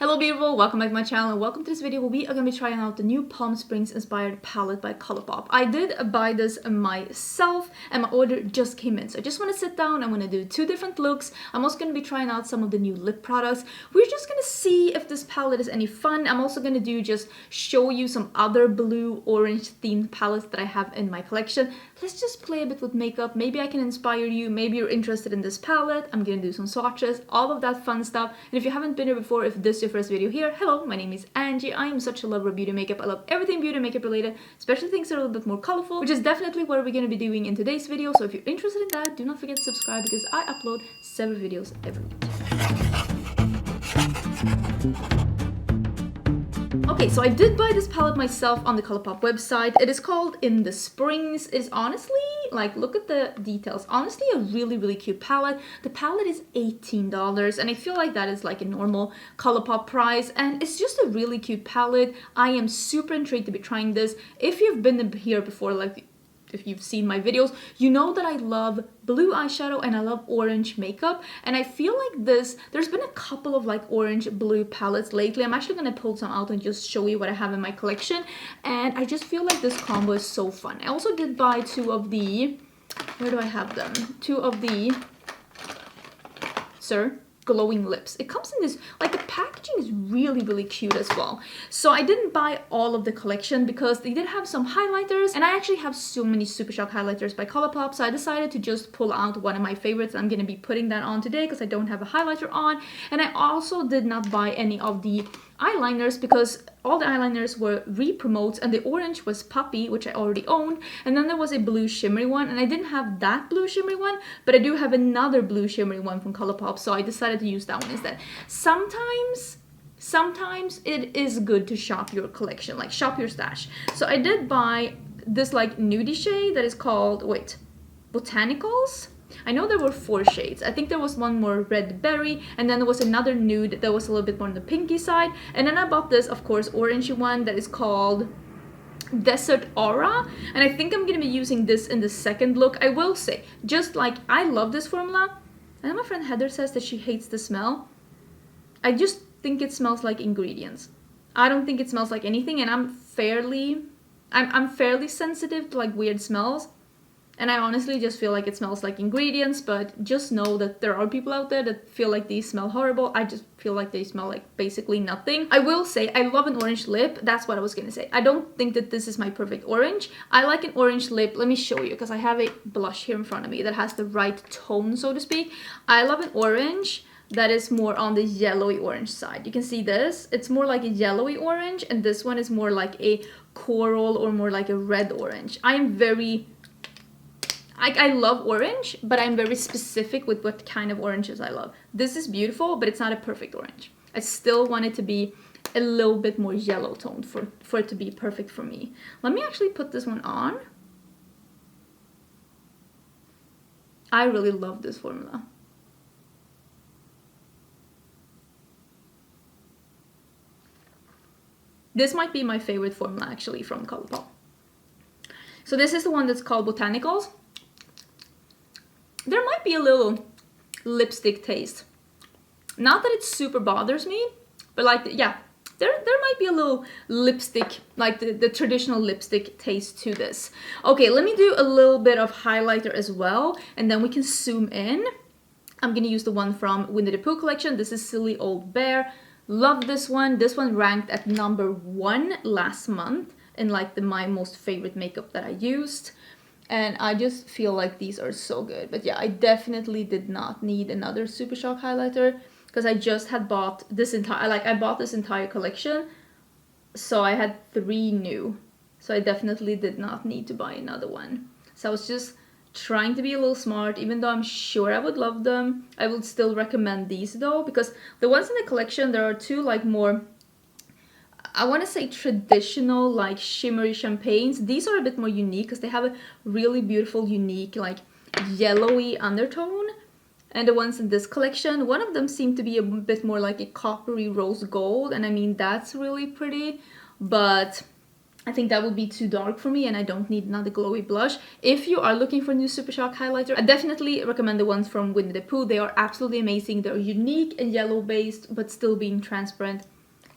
Hello beautiful, welcome back to my channel and welcome to this video where we are going to be trying out the new Palm Springs inspired palette by Colourpop. I did buy this myself and my order just came in, so I just want to sit down. I'm going to do two different looks. I'm also going to be trying out some of the new lip products. We're just going to see if this palette is any fun. I'm also going to just show you some other blue orange themed palettes that I have in my collection. Let's just play a bit with makeup. Maybe I can inspire you, maybe you're interested in this palette. I'm going to do some swatches, all of that fun stuff. And if you haven't been here before, if this is your first video here, hello, my name is Angie. I am such a lover of beauty makeup. I love everything beauty makeup related, especially things that are a little bit more colorful, which is definitely what we're going to be doing in today's video. So if you're interested in that, do not forget to subscribe because I upload several videos every week. Okay, so I did buy this palette myself on the Colourpop website. It is called In the Springs. It's honestly, like, look at the details. Honestly, a really cute palette. The palette is $18 and I feel like that is like a normal Colourpop price, and it's just a really cute palette. I am super intrigued to be trying this. If you've been here before, like if you've seen my videos, you know that I love blue eyeshadow and I love orange makeup, and I feel like there's been a couple of like orange blue palettes lately. I'm actually gonna pull some out and just show you what I have in my collection, and I just feel like this combo is so fun. I also did buy two of the, where do I have them? Two of the glowing lips. It comes in this, like, the packaging is really cute as well. So I didn't buy all of the collection because they did have some highlighters, and I actually have so many Super Shock highlighters by Colourpop, so I decided to just pull out one of my favorites. I'm gonna be putting that on today because I don't have a highlighter on. And I also did not buy any of the eyeliners because all the eyeliners were re-promotes, and the orange was Puppy, which I already owned, and then there was a blue shimmery one, and I didn't have that blue shimmery one, but I do have another blue shimmery one from Colourpop, so I decided to use that one instead. Sometimes it is good to shop your collection, like shop your stash. So I did buy this like nudie shade that is called, wait, Botanicals? I know there were 4 shades. I think there was one more red berry, and then there was another nude that was a little bit more on the pinky side. And then I bought this, of course, orangey one that is called Desert Aura, and I think I'm gonna be using this in the second look. I will say, just like, I love this formula. And my friend Heather says that she hates the smell. I just think it smells like ingredients. I don't think it smells like anything, and I'm fairly sensitive to like weird smells. And I honestly just feel like it smells like ingredients, but just know that there are people out there that feel like these smell horrible. I just feel like they smell like basically nothing. I will say I love an orange lip. That's what I was gonna say. I don't think that this is my perfect orange. I like an orange lip. Let me show you, because I have a blush here in front of me that has the right tone, so to speak. I love an orange that is more on the yellowy orange side. You can see this. It's more like a yellowy orange, and this one is more like a coral or more like a red orange. I love orange, but I'm very specific with what kind of oranges I love. This is beautiful, but it's not a perfect orange. I still want it to be a little bit more yellow toned for it to be perfect for me. Let me actually put this one on. I really love this formula. This might be my favorite formula actually from Colourpop. So this is the one that's called Botanicals. There might be a little lipstick taste. Not that it super bothers me, but like, yeah, there might be a little lipstick, like the traditional lipstick taste to this. Okay, let me do a little bit of highlighter as well, and then we can zoom in. I'm gonna use the one from Winnie the Pooh collection. This is Silly Old Bear. Love this one. This one ranked at #1 last month in like my most favorite makeup that I used. And I just feel like these are so good. But yeah, I definitely did not need another Super Shock highlighter because I just had bought this I bought this entire collection. So I had 3 new. So I definitely did not need to buy another one. So I was just trying to be a little smart. Even though I'm sure I would love them, I would still recommend these though, because the ones in the collection, there are 2 like more, I want to say traditional, like shimmery champagnes. These are a bit more unique because they have a really beautiful, unique, like yellowy undertone. And the ones in this collection, one of them seemed to be a bit more like a coppery rose gold. And I mean, that's really pretty. But I think that would be too dark for me and I don't need another glowy blush. If you are looking for a new Super Shock highlighter, I definitely recommend the ones from Winnie the Pooh. They are absolutely amazing. They're unique and yellow based, but still being transparent.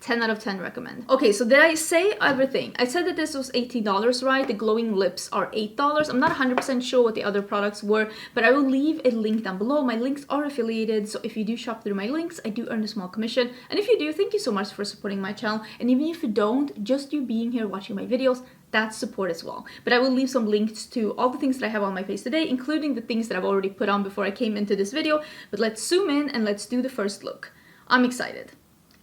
10 out of 10 recommend. Okay, so did I say everything? I said that this was $18, right? The glowing lips are $8. I'm not 100% sure what the other products were, but I will leave a link down below. My links are affiliated, so if you do shop through my links, I do earn a small commission. And if you do, thank you so much for supporting my channel. And even if you don't, just you being here watching my videos, that's support as well. But I will leave some links to all the things that I have on my face today, including the things that I've already put on before I came into this video. But let's zoom in and let's do the first look. I'm excited.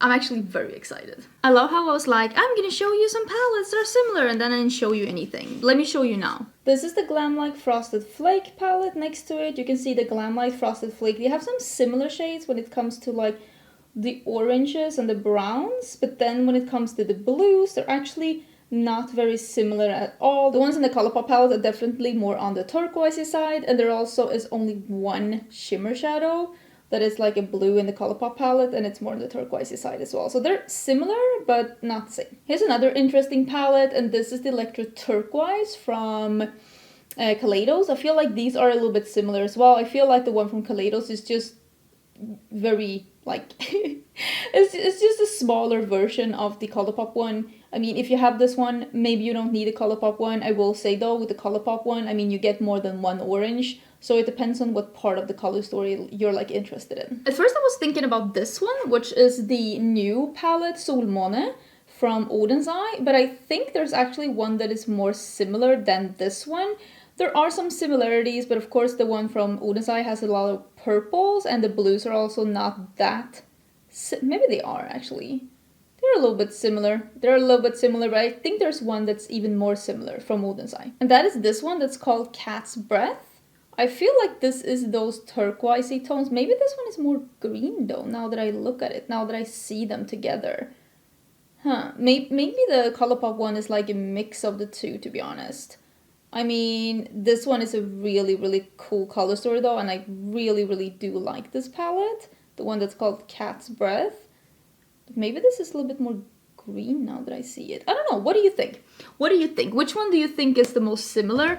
I'm actually very excited. I love how I was like, I'm gonna show you some palettes that are similar, and then I didn't show you anything. Let me show you now. This is the Glamlite Frosted Flake palette. Next to it, you can see the Glamlite Frosted Flake. They have some similar shades when it comes to like the oranges and the browns, but then when it comes to the blues, they're actually not very similar at all. The ones in the Colourpop palette are definitely more on the turquoisey side, and there also is only one shimmer shadow that is like a blue in the Colourpop palette, and it's more on the turquoisey side as well. So they're similar, but not the same. Here's another interesting palette, and this is the Electro Turquoise from Kaleidos. I feel like these are a little bit similar as well. I feel like the one from Kaleidos is just very, like, it's just a smaller version of the Colourpop one. I mean, if you have this one, maybe you don't need a Colourpop one. I will say though, with the Colourpop one, I mean, you get more than one orange. So it depends on what part of the color story you're like interested in. At first I was thinking about this one, which is the new palette Solmåne from Oden's Eye, but I think there's actually one that is more similar than this one. There are some similarities, but of course the one from Oden's Eye has a lot of purples, and the blues are also not that... Maybe they are actually. They're a little bit similar. They're a little bit similar, but I think there's one that's even more similar from Oden's Eye. And that is this one that's called Cat's Breath. I feel like this is those turquoisey tones. Maybe this one is more green though, now that I look at it, now that I see them together. Huh, maybe the Colourpop one is like a mix of the two, to be honest. I mean, this one is a really, really cool color story though, and I really, really do like this palette. The one that's called Cat's Breath. Maybe this is a little bit more green now that I see it. I don't know, what do you think? What do you think? Which one do you think is the most similar?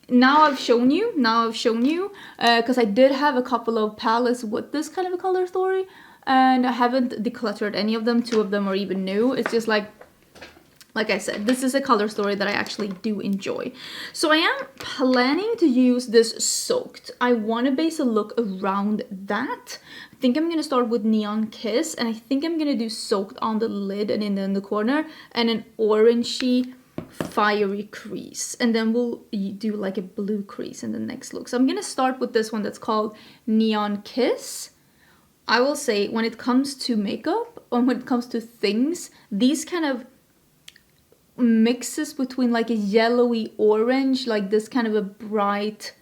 Now I've shown you, because I did have a couple of palettes with this kind of a color story, and I haven't decluttered any of them. 2 of them are even new. It's just like I said, this is a color story that I actually do enjoy. So I am planning to use this Soaked. I want to base a look around that. I think I'm going to start with Neon Kiss, and I think I'm going to do Soaked on the lid and in the corner, and an orangey fiery crease, and then we'll do like a blue crease in the next look. So I'm gonna start with this one that's called Neon Kiss. I will say, when it comes to makeup, or when it comes to things, these kind of mixes between like a yellowy orange, like this kind of a bright,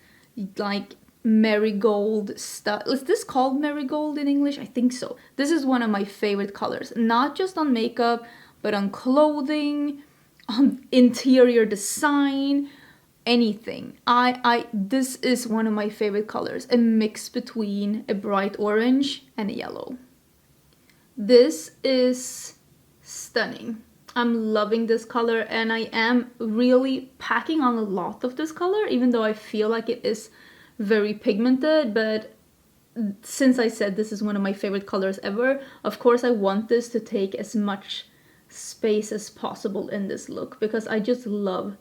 like marigold stuff. Is this called marigold in English? I think so. This is one of my favorite colors, not just on makeup, but on clothing, interior design, anything. This is one of my favorite colors, a mix between a bright orange and a yellow. This is stunning. I'm loving this color, and I am really packing on a lot of this color, even though I feel like it is very pigmented. But since I said this is one of my favorite colors ever, of course I want this to take as much space as possible in this look, because I just love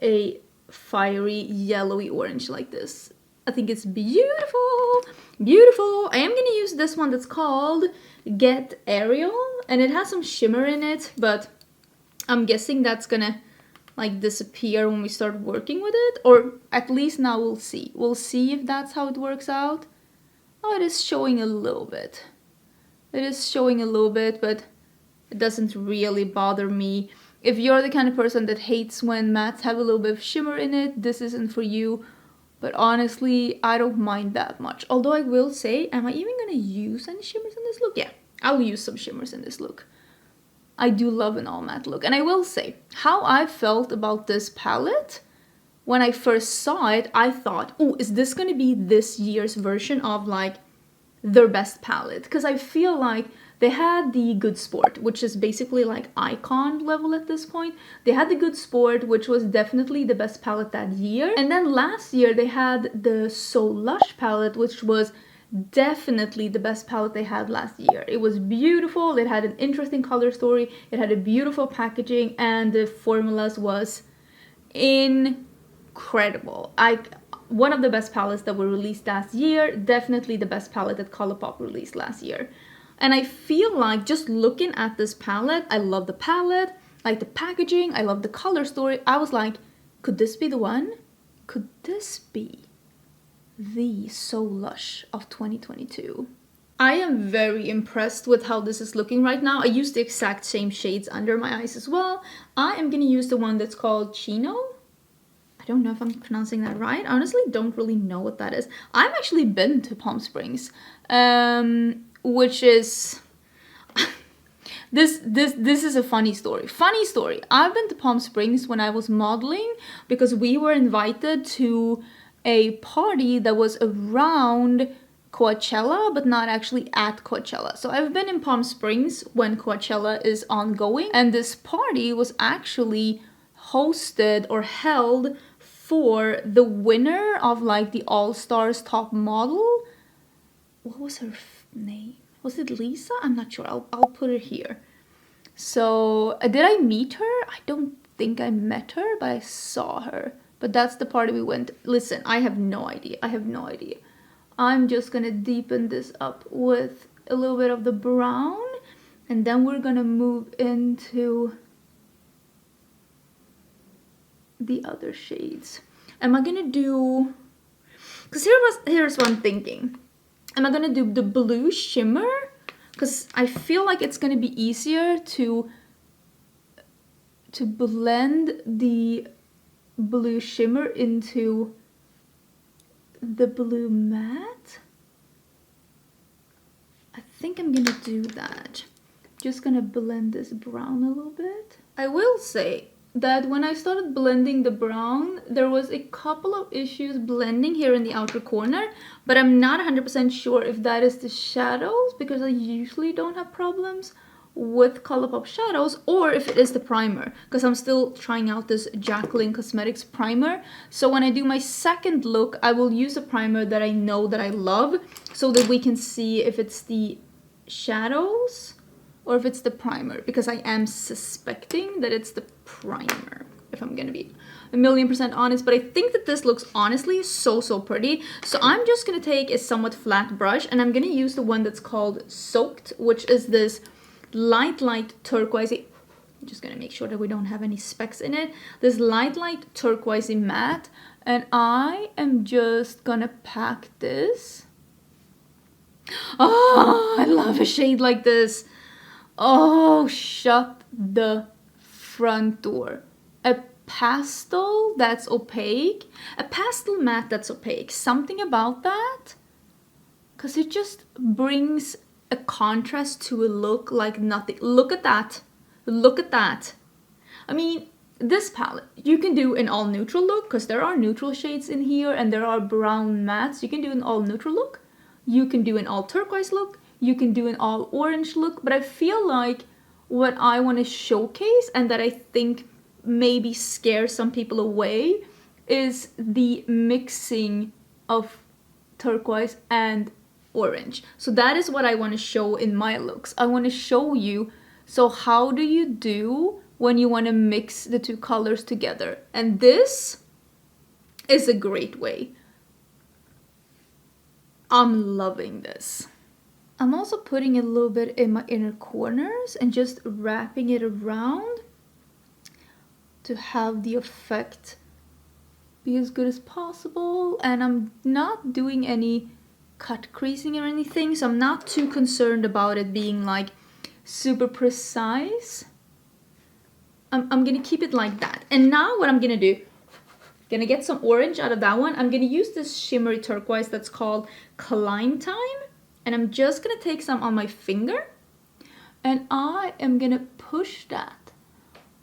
a fiery yellowy orange like this. I think it's beautiful, beautiful. I am gonna use this one that's called Get Aerial, and it has some shimmer in it, but I'm guessing that's gonna like disappear when we start working with it, or at least now we'll see. We'll see if that's how it works out. Oh, it is showing a little bit. It is showing a little bit, but it doesn't really bother me. If you're the kind of person that hates when mattes have a little bit of shimmer in it, this isn't for you. But honestly, I don't mind that much. Although I will say, am I even gonna use any shimmers in this look? Yeah, I'll use some shimmers in this look. I do love an all matte look. And I will say, how I felt about this palette, when I first saw it, I thought, oh, is this gonna be this year's version of like their best palette? Because I feel like They had the Good Sport, which is basically like icon level at this point. They had the Good Sport, which was definitely the best palette that year. And then last year they had the So Lush palette, which was definitely the best palette they had last year. It was beautiful, it had an interesting color story, it had a beautiful packaging, and the formulas was incredible. One of the best palettes that were released last year, definitely the best palette that Colourpop released last year. And I feel like just looking at this palette, I love the palette, I like the packaging, I love the color story. I was like, could this be the one? Could this be the So Lush of 2022? I am very impressed with how this is looking right now. I used the exact same shades under my eyes as well. I am gonna use the one that's called Chino. I don't know if I'm pronouncing that right. I honestly don't really know what that is. I've actually been to Palm Springs, which is this is a funny story. Funny story. I've been to Palm Springs when I was modeling because we were invited to a party that was around Coachella, but not actually at Coachella. So I've been in Palm Springs when Coachella is ongoing, and this party was actually hosted or held for the winner of like the All Stars top model. What was her name? Was it Lisa? I'm not sure. I'll put it here. So did I meet her? I don't think I met her, but I saw her. But that's the party we went. Listen, I have no idea. I have no idea. I'm just gonna deepen this up with a little bit of the brown, and then we're gonna move into the other shades. Am I gonna do, because here's what I'm thinking. Am I gonna do the blue shimmer? Because I feel like it's gonna be easier to blend the blue shimmer into the blue matte. I think I'm gonna do that. Just gonna blend this brown a little bit. I will say that when I started blending the brown, there was a couple of issues blending here in the outer corner, but I'm not 100% sure if that is the shadows, because I usually don't have problems with Colourpop shadows, or if it is the primer, because I'm still trying out this Jacqueline Cosmetics primer. So when I do my second look, I will use a primer that I know that I love, so that we can see if it's the shadows or if it's the primer, because I am suspecting that it's the primer, if I'm gonna be 1,000,000% honest. But I think that this looks honestly so pretty. So I'm just gonna take a somewhat flat brush, and I'm gonna use the one that's called Soaked, which is this light turquoisey. I'm just gonna make sure that we don't have any specks in it. This light turquoisey matte, and I am just gonna pack this. Oh, I love a shade like this. Oh, shut the front door. A pastel that's opaque. A pastel matte that's opaque. Something about that. Because it just brings a contrast to a look like nothing. Look at that. Look at that. I mean, this palette, you can do an all neutral look, because there are neutral shades in here and there are brown mattes. You can do an all neutral look. You can do an all turquoise look. You can do an all orange look. But I feel like what I want to showcase, and that I think maybe scares some people away, is the mixing of turquoise and orange. So that is what I want to show in my looks. I want to show you, so how do you do when you want to mix the two colors together? And this is a great way. I'm loving this. I'm also putting a little bit in my inner corners and just wrapping it around to have the effect be as good as possible. And I'm not doing any cut creasing or anything, so I'm not too concerned about it being like super precise. I'm gonna keep it like that. And now what I'm gonna do, gonna get some orange out of that one. I'm gonna use this shimmery turquoise that's called Climb Time, and I'm just gonna take some on my finger, and I am gonna push that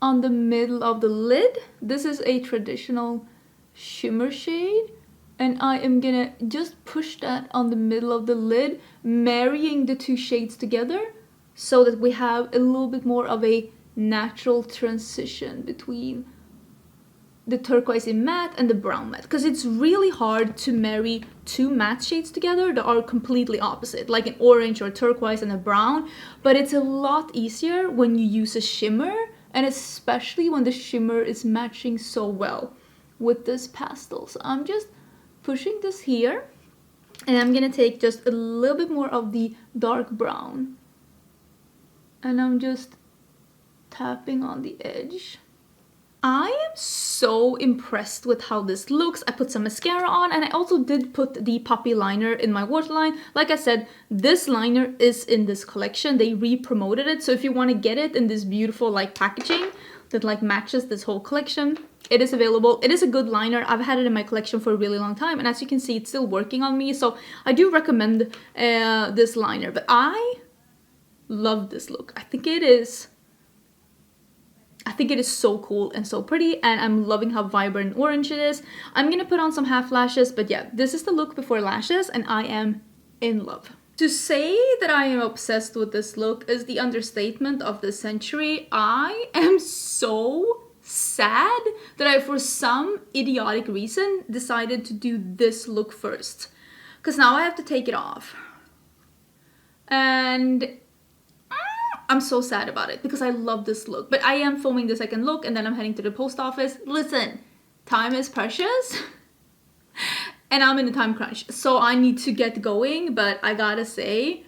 on the middle of the lid. This is a traditional shimmer shade, and I am gonna just push that on the middle of the lid, marrying the two shades together so that we have a little bit more of a natural transition between the turquoisey matte and the brown matte, because it's really hard to marry two matte shades together that are completely opposite, like an orange or turquoise and a brown. But it's a lot easier when you use a shimmer, and especially when the shimmer is matching so well with this pastel. So I'm just pushing this here, and I'm gonna take just a little bit more of the dark brown, and I'm just tapping on the edge. I am so impressed with how this looks. I put some mascara on, and I also did put the puppy liner in my waterline. Like I said, this liner is in this collection. They re-promoted it, so if you want to get it in this beautiful like packaging that like matches this whole collection, it is available. It is a good liner. I've had it in my collection for a really long time, and as you can see, it's still working on me, so I do recommend this liner. But I love this look. I think it is so cool and so pretty, and I'm loving how vibrant orange it is. I'm gonna put on some half lashes, but yeah, this is the look before lashes, and I am in love. To say that I am obsessed with this look is the understatement of the century. I am so sad that I, for some idiotic reason, decided to do this look first, because now I have to take it off. And I'm so sad about it because I love this look. But I am filming the second look, and then I'm heading to the post office. Listen, time is precious and I'm in a time crunch, so I need to get going. But I gotta say,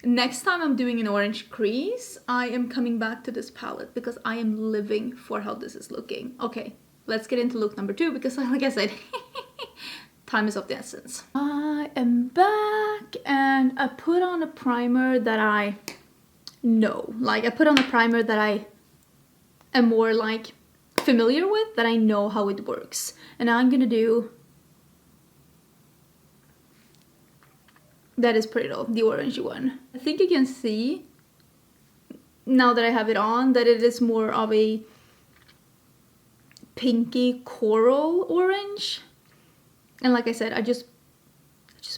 next time I'm doing an orange crease, I am coming back to this palette because I am living for how this is looking. Okay, let's get into look number 2 because like I said, time is of the essence. I am back, and I put on a primer that I put on a primer that I am more like familiar with, that I know how it works. And I'm gonna do, that is pretty though, the orangey one. I think you can see now that I have it on that it is more of a pinky coral orange. And like I said, I just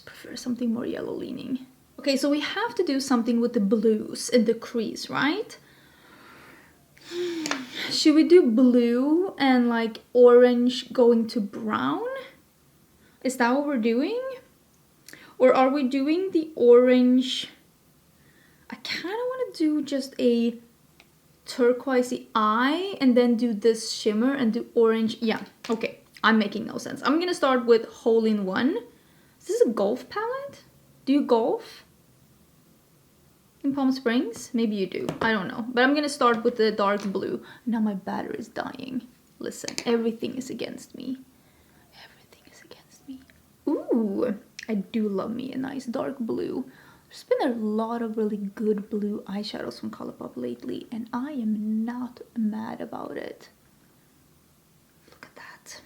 prefer something more yellow leaning. Okay, so we have to do something with the blues in the crease, right? Should we do blue and like orange going to brown? Is that what we're doing? Or are we doing the orange? I kind of want to do just a turquoisey eye and then do this shimmer and do orange. Yeah, okay, I'm making no sense. I'm gonna start with hole-in-one. Is this a golf palette? Do you golf in Palm Springs? Maybe you do, I don't know. But I'm gonna start with the dark blue. Now my battery is dying. Listen, everything is against me. Everything is against me. Ooh, I do love me a nice dark blue. There's been a lot of really good blue eyeshadows from Colourpop lately, and I am not mad about it. Look at that.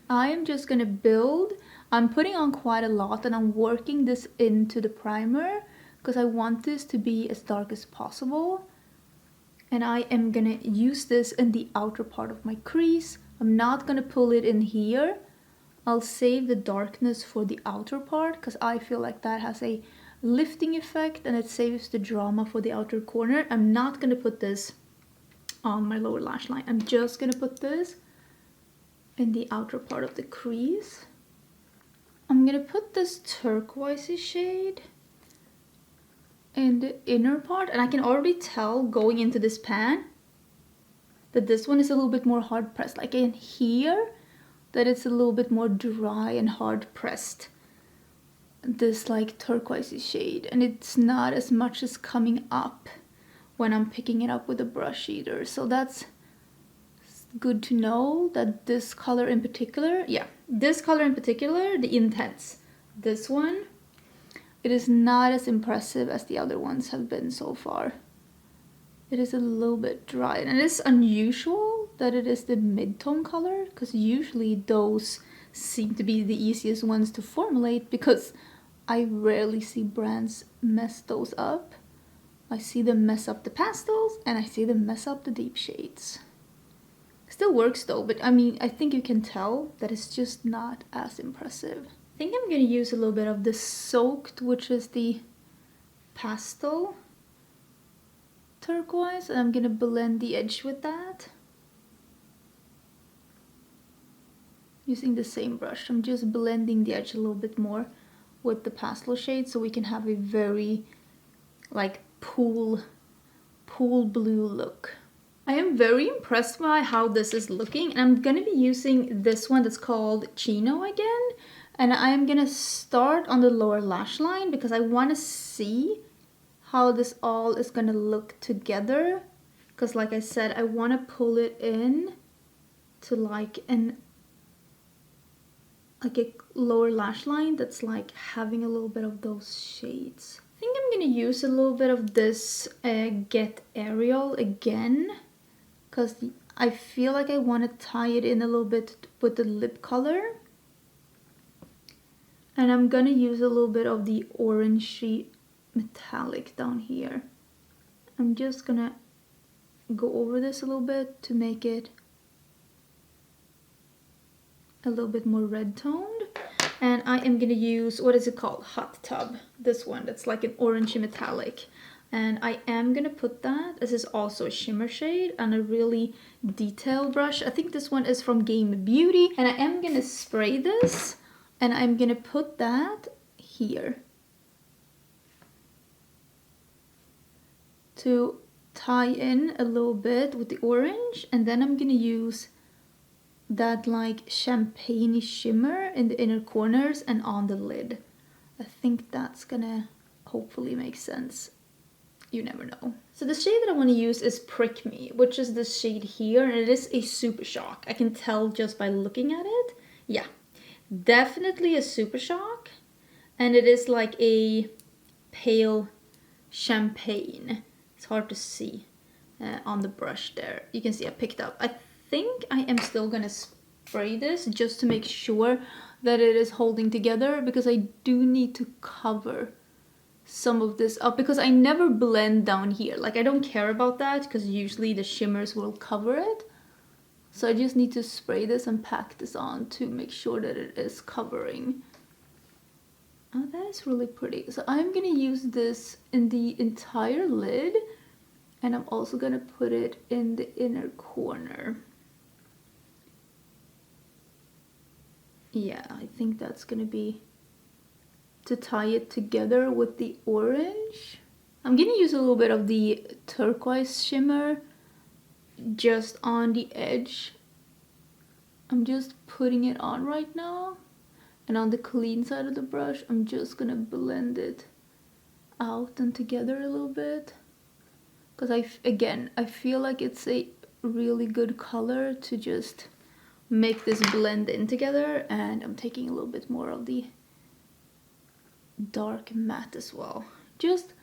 I am just gonna build. I'm putting on quite a lot, and I'm working this into the primer because I want this to be as dark as possible. And I am gonna use this in the outer part of my crease. I'm not gonna pull it in here. I'll save the darkness for the outer part because I feel like that has a lifting effect and it saves the drama for the outer corner. I'm not gonna put this on my lower lash line. I'm just gonna put this in the outer part of the crease. I'm gonna put this turquoisey shade in the inner part, and I can already tell going into this pan that this one is a little bit more hard pressed. Like in here, that it's a little bit more dry and hard pressed, this like turquoisey shade, and it's not as much as coming up when I'm picking it up with a brush either. So that's good to know that this color in particular, yeah, this color in particular, the Intense, this one, it is not as impressive as the other ones have been so far. It is a little bit dry, and it is unusual that it is the mid-tone color because usually those seem to be the easiest ones to formulate because I rarely see brands mess those up. I see them mess up the pastels and I see them mess up the deep shades. Still works though, but I mean, I think you can tell that it's just not as impressive. I think I'm gonna use a little bit of the Soaked, which is the pastel turquoise, and I'm gonna blend the edge with that. Using the same brush, I'm just blending the edge a little bit more with the pastel shade so we can have a very like pool blue look. I am very impressed by how this is looking, and I'm gonna be using this one that's called Chino again, and I am gonna start on the lower lash line because I want to see how this all is gonna look together, because like I said, I want to pull it in to like a lower lash line that's like having a little bit of those shades. I think I'm gonna use a little bit of this Get Aerial again, because I feel like I want to tie it in a little bit with the lip color. And I'm gonna use a little bit of the orangey metallic down here. I'm just gonna go over this a little bit to make it a little bit more red toned. And I am gonna use, what is it called? Hot Tub. This one, that's like an orangey metallic. And I am gonna put that, this is also a shimmer shade, on a really detailed brush. I think this one is from Game Beauty. And I am gonna spray this, and I'm gonna put that here to tie in a little bit with the orange. And then I'm gonna use that like champagne shimmer in the inner corners and on the lid. I think that's gonna hopefully make sense. You never know. So the shade that I want to use is Prick Me, which is this shade here, and it is a super shock. I can tell just by looking at it. Yeah, definitely a super shock. And it is like a pale champagne. It's hard to see on the brush there. You can see I picked up. I think I am still gonna spray this just to make sure that it is holding together, because I do need to cover some of this up, because I never blend down here. Like, I don't care about that because usually the shimmers will cover it. So I just need to spray this and pack this on to make sure that it is covering. Oh, that is really pretty. So I'm gonna use this in the entire lid, and I'm also gonna put it in the inner corner. Yeah, I think that's gonna be to tie it together with the orange. I'm gonna use a little bit of the turquoise shimmer just on the edge. I'm just putting it on right now, and on the clean side of the brush I'm just gonna blend it out and together a little bit, because I feel like it's a really good color to just make this blend in together. And I'm taking a little bit more of the dark matte as well, just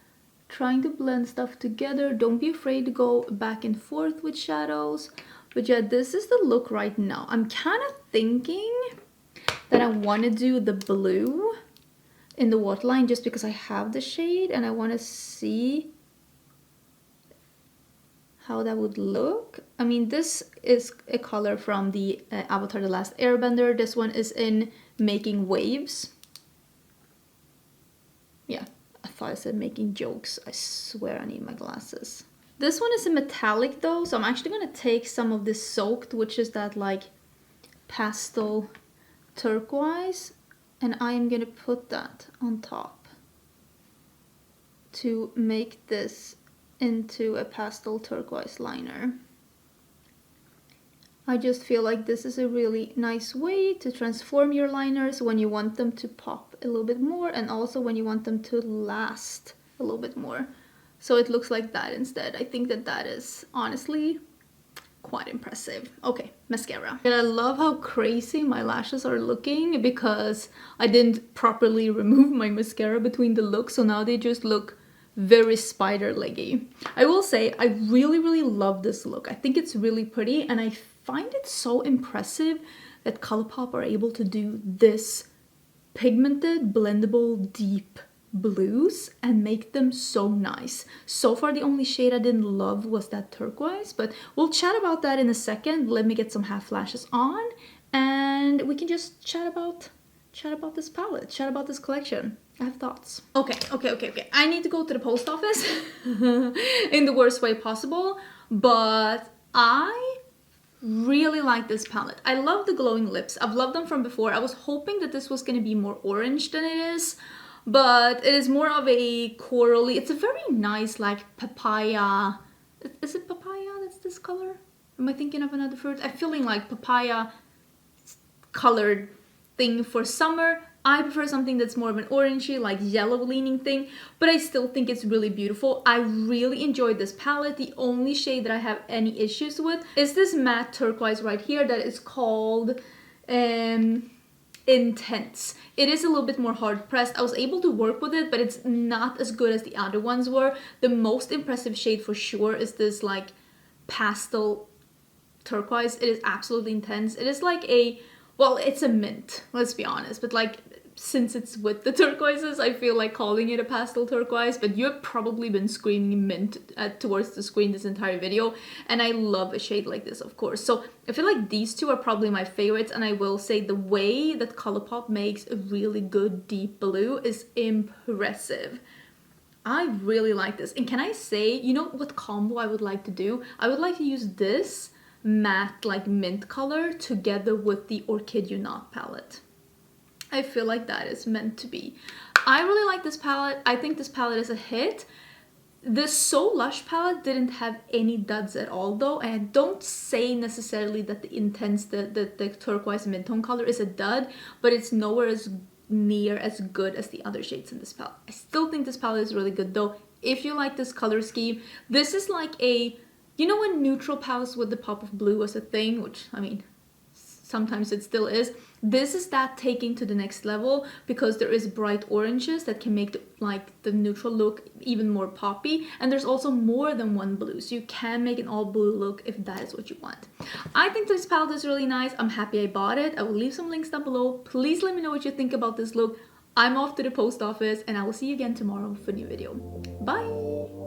trying to blend stuff together. Don't be afraid to go back and forth with shadows. But yeah, this is the look right now. I'm kind of thinking that I want to do the blue in the waterline just because I have the shade and I want to see how that would look. I mean, this is a color from the Avatar: The Last Airbender. This one is in Making Waves. Yeah, I thought I said making jokes. I swear I need my glasses. This one is a metallic though, so I'm actually gonna take some of this Soaked, which is that like pastel turquoise, and I'm gonna put that on top to make this into a pastel turquoise liner. I just feel like this is a really nice way to transform your liners when you want them to pop a little bit more, and also when you want them to last a little bit more. So it looks like that instead. I think that that is honestly quite impressive. Okay, mascara. And I love how crazy my lashes are looking because I didn't properly remove my mascara between the looks, so now they just look very spider-leggy. I will say I really love this look. I think it's really pretty, and I find it so impressive that Colourpop are able to do this pigmented, blendable, deep blues and make them so nice. So far the only shade I didn't love was that turquoise, but we'll chat about that in a second. Let me get some half lashes on and we can just chat about this palette, chat about this collection. I have thoughts. Okay. I need to go to the post office in the worst way possible, but I really like this palette. I love the glowing lips. I've loved them from before. I was hoping that this was going to be more orange than it is, but it is more of a corally. It's a very nice like papaya. Is it papaya that's this color? Am I thinking of another fruit? I'm feeling like papaya colored thing for summer. I prefer something that's more of an orangey, like yellow leaning thing, but I still think it's really beautiful. I really enjoyed this palette. The only shade that I have any issues with is this matte turquoise right here that is called Intense. It is a little bit more hard pressed. I was able to work with it, but it's not as good as the other ones were. The most impressive shade for sure is this like pastel turquoise. It is absolutely intense. It is like a, well, it's a mint, let's be honest, but like since it's with the turquoises, I feel like calling it a pastel turquoise, but you have probably been screaming mint towards the screen this entire video, and I love a shade like this, of course. So I feel like these two are probably my favorites, and I will say the way that Colourpop makes a really good deep blue is impressive. I really like this. And can I say, you know what combo I would like to do? I would like to use this matte like mint color together with the Orchid You Not palette. I feel like that is meant to be. I really like this palette. I think this palette is a hit. The So Lush palette didn't have any duds at all though, and I don't say necessarily that the intense, the turquoise mint tone color is a dud, but it's nowhere as near as good as the other shades in this palette. I still think this palette is really good though. If you like this color scheme, this is like a, you know when neutral palettes with the pop of blue was a thing, which I mean, sometimes it still is. This is that taking to the next level because there is bright oranges that can make the neutral look even more poppy, and there's also more than one blue, so you can make an all blue look if that is what you want. I think this palette is really nice. I'm happy I bought it. I will leave some links down below. Please let me know what you think about this look. I'm off to the post office, and I will see you again tomorrow for a new video. Bye!